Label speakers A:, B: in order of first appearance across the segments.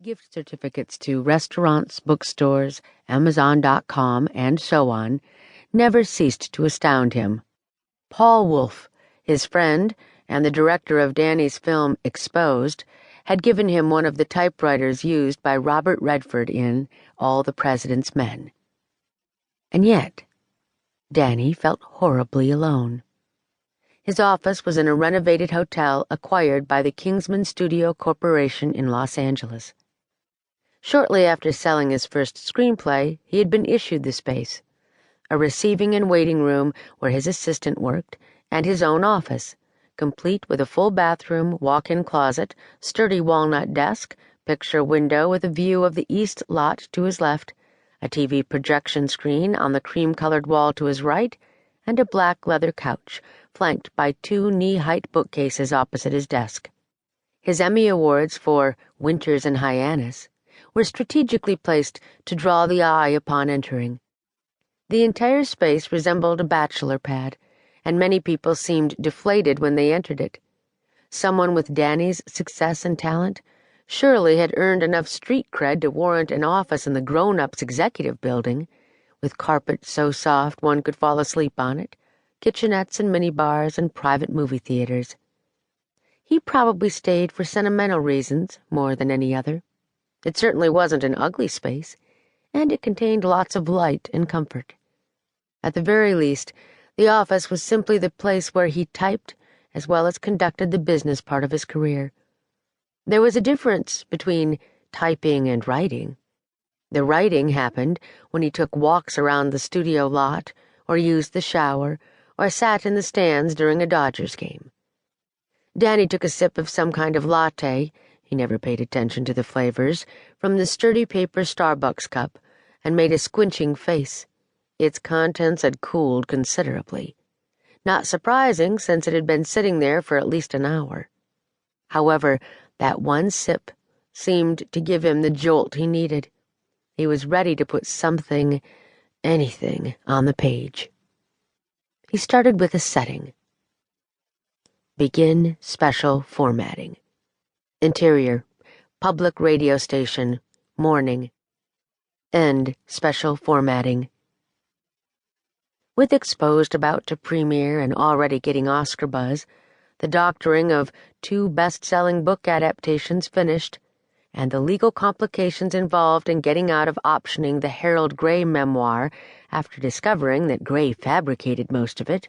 A: Gift certificates to restaurants, bookstores, Amazon.com, and so on, never ceased to astound him. Paul Wolfe, his friend and the director of Danny's film Exposed, had given him one of the typewriters used by Robert Redford in All the President's Men. And yet, Danny felt horribly alone. His office was in a renovated hotel acquired by the Kingsman Studio Corporation in Los Angeles. Shortly after selling his first screenplay, he had been issued the space, a receiving and waiting room where his assistant worked, and his own office, complete with a full bathroom, walk-in closet, sturdy walnut desk, picture window with a view of the east lot to his left, a TV projection screen on the cream-colored wall to his right, and a black leather couch, flanked by two knee-height bookcases opposite his desk. His Emmy Awards for Winters and Hyannis were strategically placed to draw the eye upon entering. The entire space resembled a bachelor pad, and many people seemed deflated when they entered it. Someone with Danny's success and talent surely had earned enough street cred to warrant an office in the grown-ups executive building, with carpet so soft one could fall asleep on it, kitchenettes and minibars and private movie theaters. He probably stayed for sentimental reasons more than any other. It certainly wasn't an ugly space, and it contained lots of light and comfort. At the very least, the office was simply the place where he typed as well as conducted the business part of his career. There was a difference between typing and writing. The writing happened when he took walks around the studio lot, or used the shower, or sat in the stands during a Dodgers game. Danny took a sip of some kind of latte, he never paid attention to the flavors, from the sturdy paper Starbucks cup, and made a squinching face. Its contents had cooled considerably. Not surprising, since it had been sitting there for at least an hour. However, that one sip seemed to give him the jolt he needed. He was ready to put something, anything, on the page. He started with a setting. Begin special formatting. Interior, public radio station, morning. End special formatting. With Exposed about to premiere and already getting Oscar buzz, the doctoring of 2 best-selling book adaptations finished, and the legal complications involved in getting out of optioning the Harold Gray memoir after discovering that Gray fabricated most of it,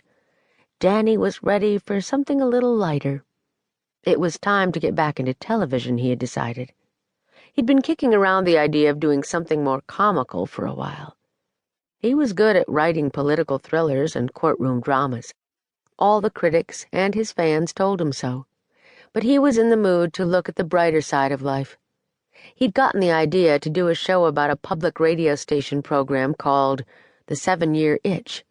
A: Danny was ready for something a little lighter. It was time to get back into television, he had decided. He'd been kicking around the idea of doing something more comical for a while. He was good at writing political thrillers and courtroom dramas. All the critics and his fans told him so. But he was in the mood to look at the brighter side of life. He'd gotten the idea to do a show about a public radio station program called The 7-Year Itch.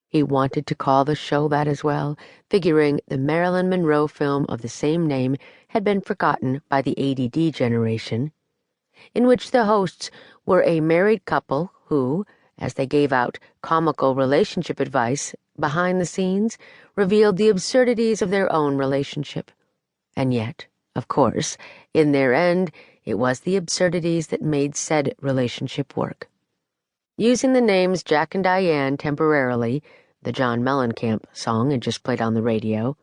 A: He wanted to call the show that as well, figuring the Marilyn Monroe film of the same name had been forgotten by the ADD generation, in which the hosts were a married couple who, as they gave out comical relationship advice behind the scenes, revealed the absurdities of their own relationship. And yet, of course, in their end, it was the absurdities that made said relationship work. Using the names Jack and Diane temporarily, the John Mellencamp song had just played on the radio,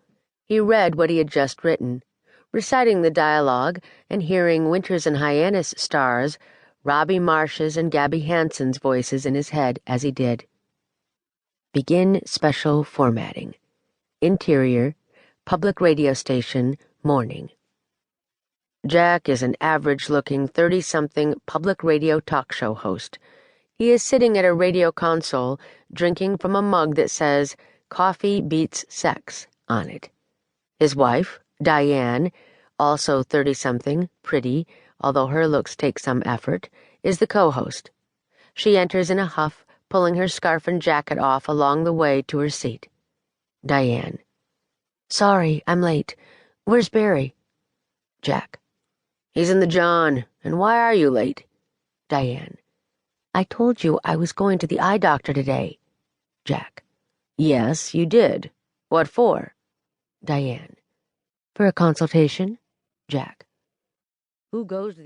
A: he read what he had just written, reciting the dialogue and hearing Winters and Hyannis stars Robbie Marsh's and Gabby Hansen's voices in his head as he did. Begin special formatting. Interior, public radio station, morning. Jack is an average-looking 30-something public radio talk show host. He is sitting at a radio console, drinking from a mug that says, "Coffee Beats Sex," on it. His wife, Diane, also 30-something, pretty, although her looks take some effort, is the co-host. She enters in a huff, pulling her scarf and jacket off along the way to her seat. Diane. "Sorry, I'm late. Where's Barry?" Jack. "He's in the John. And why are you late?" Diane. "I told you I was going to the eye doctor today." Jack. "Yes, you did. What for?" Diane. "For a consultation." Jack. "Who goes to